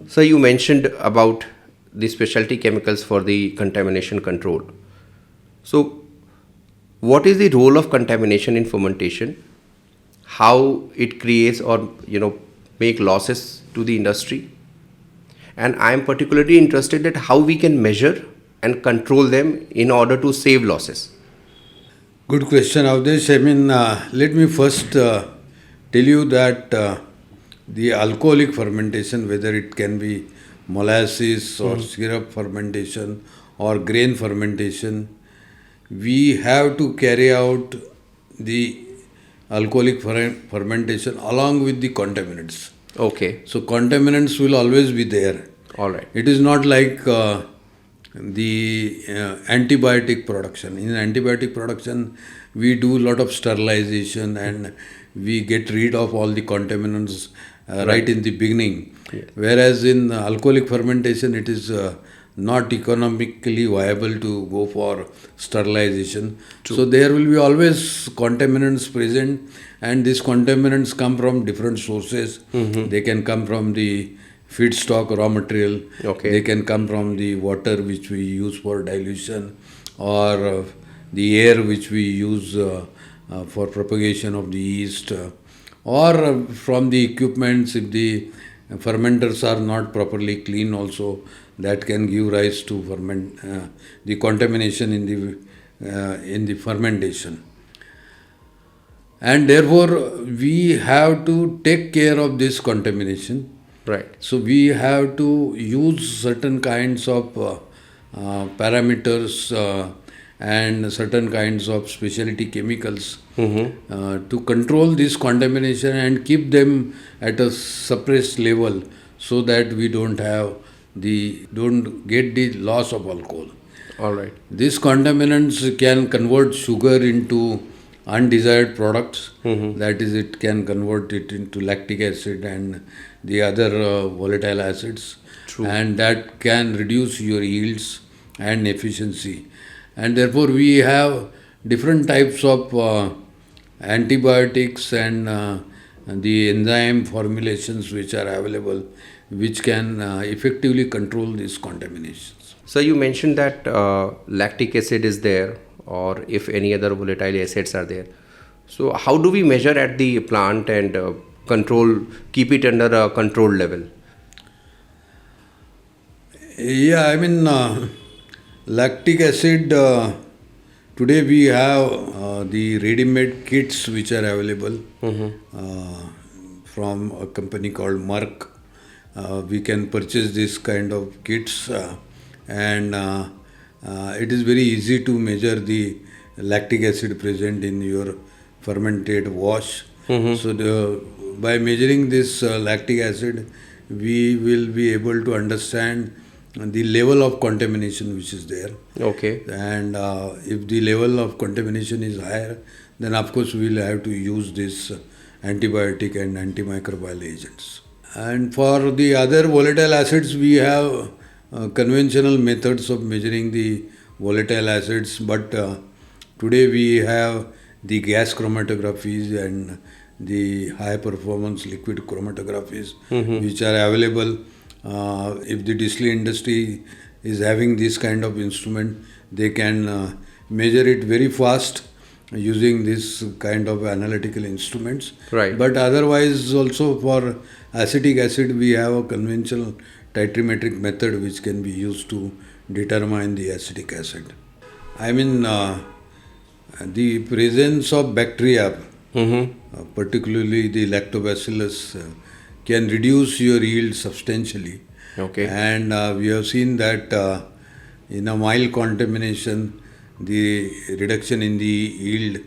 So you mentioned about the specialty chemicals for the contamination control. So what is the role of contamination in fermentation? How it creates or make losses to the industry? And I am particularly interested that how we can measure and control them in order to save losses. Good question, Avdesh. Let me first tell you that the alcoholic fermentation, whether it can be molasses or syrup fermentation or grain fermentation, we have to carry out the alcoholic fermentation along with the contaminants. Okay. So contaminants will always be there. All right. It is not like the antibiotic production. In antibiotic production, we do a lot of sterilization and we get rid of all the contaminants right in the beginning. Yes. Whereas in alcoholic fermentation, it is not economically viable to go for sterilization. True. So there will be always contaminants present, and these contaminants come from different sources. They can come from the feedstock raw material. Okay. They can come from the water which we use for dilution, or the air which we use for propagation of the yeast, or from the equipments. If the fermenters are not properly clean also, that can give rise to the contamination in the fermentation. And therefore we have to take care of this contamination. Right. So we have to use certain kinds of parameters and certain kinds of specialty chemicals to control this contamination and keep them at a suppressed level, so that we don't get the loss of alcohol. All right. These contaminants can convert sugar into undesired products. That is, it can convert it into lactic acid and the other volatile acids. True. And that can reduce your yields and efficiency. And therefore we have different types of antibiotics and the enzyme formulations which are available, which can effectively control these contaminations. So you mentioned that lactic acid is there, or if any other volatile acids are there. So how do we measure at the plant and keep it under a controlled level? Yeah, lactic acid, today we have the ready-made kits which are available from a company called Merck. We can purchase this kind of kits and it is very easy to measure the lactic acid present in your fermented wash. So by measuring this lactic acid, we will be able to understand the level of contamination which is there. Okay. And if the level of contamination is higher, then of course we will have to use this antibiotic and antimicrobial agents. And for the other volatile acids, we have conventional methods of measuring the volatile acids, but today we have the gas chromatographies and the high performance liquid chromatographies which are available. If the distillery industry is having this kind of instrument, they can measure it very fast using this kind of analytical instruments. Right. But otherwise also for acetic acid, we have a conventional titrimetric method which can be used to determine the acetic acid. The presence of bacteria, particularly the lactobacillus, can reduce your yield substantially. Okay. And we have seen that in a mild contamination, the reduction in the yield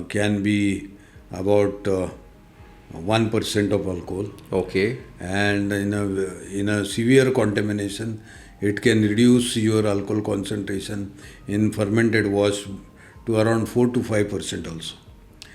can be about 1% of alcohol. Okay. And in a severe contamination, it can reduce your alcohol concentration in fermented wash to around 4 to 5% also.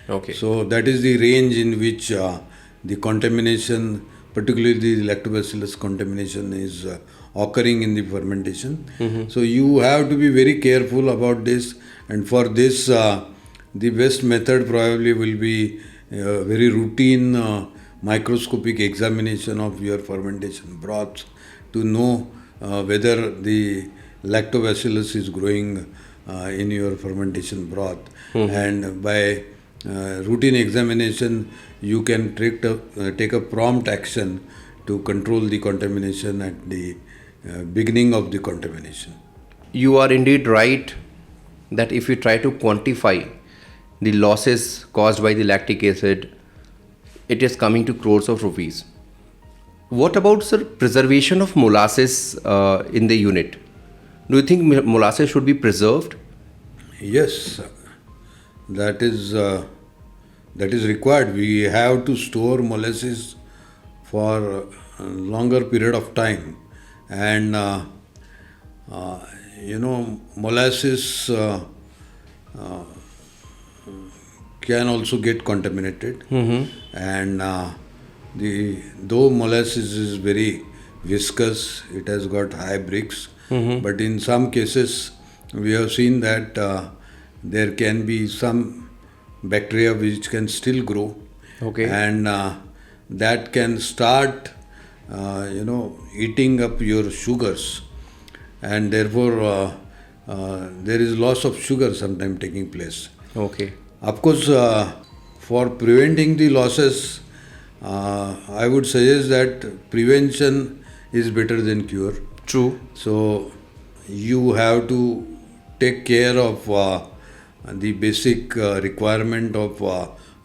Okay. So that is the range in which the contamination, particularly the lactobacillus contamination, is occurring in the fermentation. So you have to be very careful about this, and for this the best method probably will be very routine microscopic examination of your fermentation broths to know whether the lactobacillus is growing in your fermentation broth. And by routine examination, you can take a prompt action to control the contamination at the beginning of the contamination. You are indeed right that if you try to quantify the losses caused by the lactic acid, it is coming to crores of rupees. What about, sir, preservation of molasses in the unit? Do you think molasses should be preserved? Yes, that is required. We have to store molasses for a longer period of time, and molasses can also get contaminated, and though molasses is very viscous, it has got high bricks, but in some cases we have seen that there can be some bacteria which can still grow, and that can start eating up your sugars, and therefore there is loss of sugar sometime taking place. Of course, for preventing the losses, I would suggest that prevention is better than cure. True. So you have to take care of the basic requirement of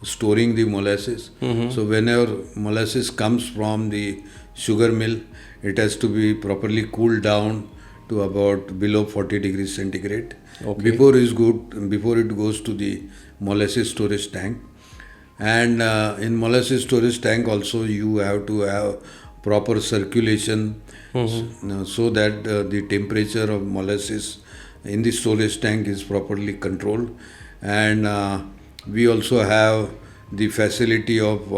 storing the molasses. So whenever molasses comes from the sugar mill, it has to be properly cooled down to about below 40 degrees centigrade before it goes to the molasses storage tank. And in molasses storage tank also you have to have proper circulation so that the temperature of molasses in the storage tank is properly controlled. And we also have the facility of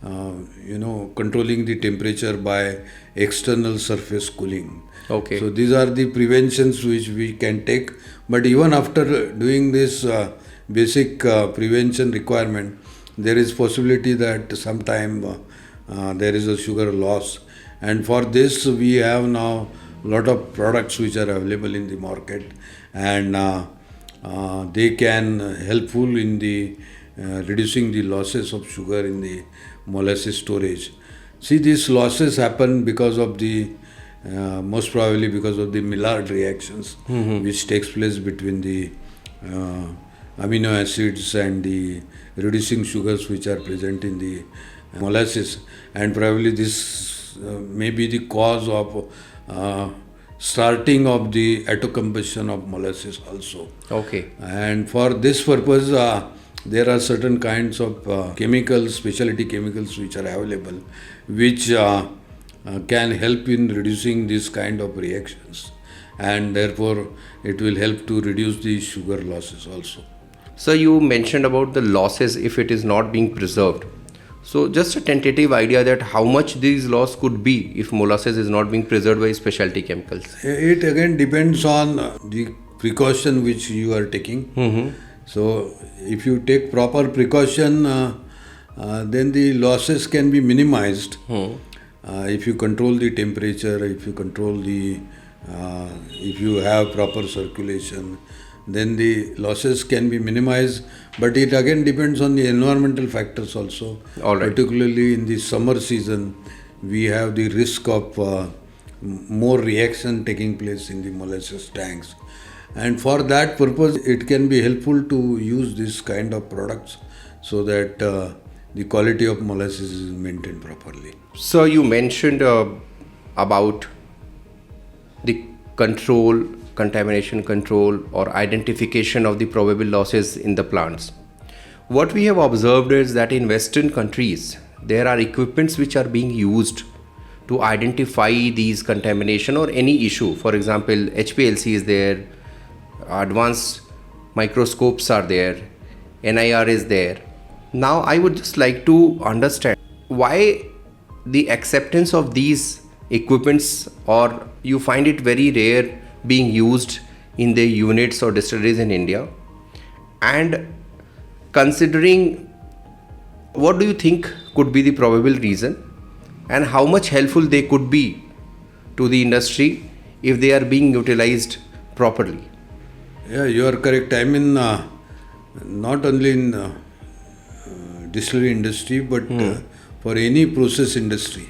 controlling the temperature by external surface cooling. So these are the preventions which we can take. But even after doing this basic prevention requirement, there is possibility that sometime there is a sugar loss. And for this we have now a lot of products which are available in the market, and they can helpful in the reducing the losses of sugar in the molasses storage. See, these losses happen because of the most probably because of the Maillard reactions which takes place between the amino acids and the reducing sugars which are present in the molasses, and probably this may be the cause of starting of the autocombustion of molasses also. And for this purpose, there are certain kinds of chemicals, specialty chemicals which are available, which can help in reducing this kind of reactions, and therefore it will help to reduce the sugar losses also. So you mentioned about the losses if it is not being preserved. So just a tentative idea that how much these loss could be if molasses is not being preserved by specialty chemicals. It again depends on the precaution which you are taking. So if you take proper precaution, then the losses can be minimized. If you control the temperature, if you have proper circulation, then the losses can be minimized. But it again depends on the environmental factors also. Particularly in the summer season, we have the risk of more reaction taking place in the molasses tanks. And for that purpose, it can be helpful to use this kind of products so that the quality of molasses is maintained properly. So you mentioned about the contamination control or identification of the probable losses in the plants. What we have observed is that in Western countries, there are equipments which are being used to identify these contamination or any issue. For example, HPLC is there, advanced microscopes are there, NIR is there. Now I would just like to understand why the acceptance of these equipments, or you find it very rare being used in the units or distilleries in India, and considering What do you think could be the probable reason, and how much helpful they could be to the industry if they are being utilized properly? Yeah, you are correct. I mean, not only in distillery industry, but for any process industry,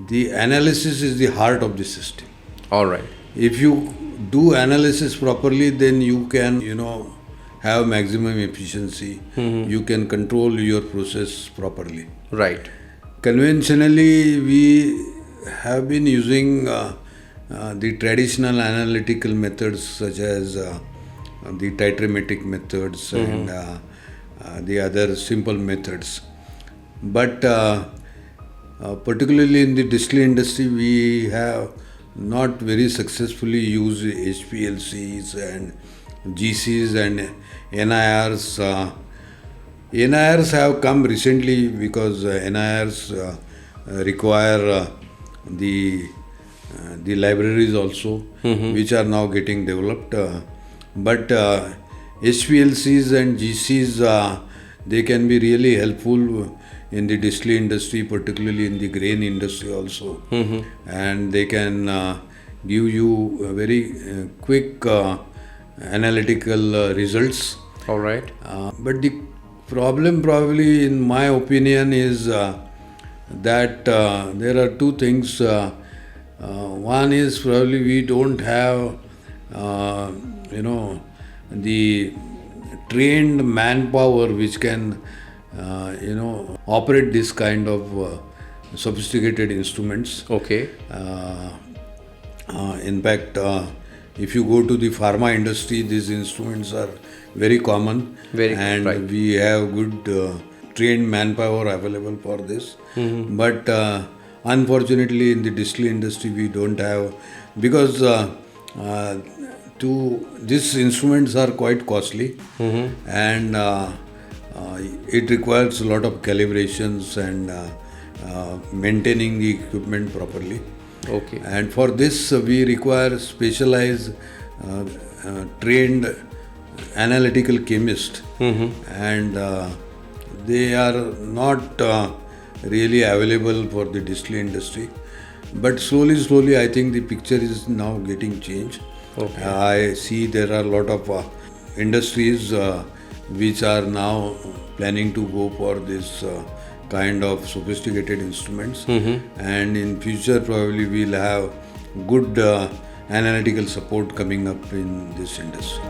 the analysis is the heart of the system. All right. If you do analysis properly, then you can, have maximum efficiency. You can control your process properly. Right. Conventionally, we have been using the traditional analytical methods such as the titramatic methods and the other simple methods. But particularly in the distillery industry, we have not very successfully used HPLCs and GCs and NIRs. NIRs have come recently because NIRs require the libraries also, which are now getting developed. But HPLCs and GCs, they can be really helpful in the distillery industry, particularly in the grain industry also. And they can give you very quick analytical results. All right. But the problem probably, in my opinion, is that there are two things. One is probably we don't have, the trained manpower which can, operate this kind of sophisticated instruments. Okay. In fact, if you go to the pharma industry, these instruments are very common. And right. We have good trained manpower available for this. But unfortunately, in the distillery industry, we don't have, because these instruments are quite costly, and it requires a lot of calibrations and maintaining the equipment properly. Okay. And for this, we require specialized, trained analytical chemists, and they are not really available for the distillery industry. But slowly, I think the picture is now getting changed. Okay. I see there are a lot of industries which are now planning to go for this kind of sophisticated instruments, and in future probably we'll have good analytical support coming up in this industry.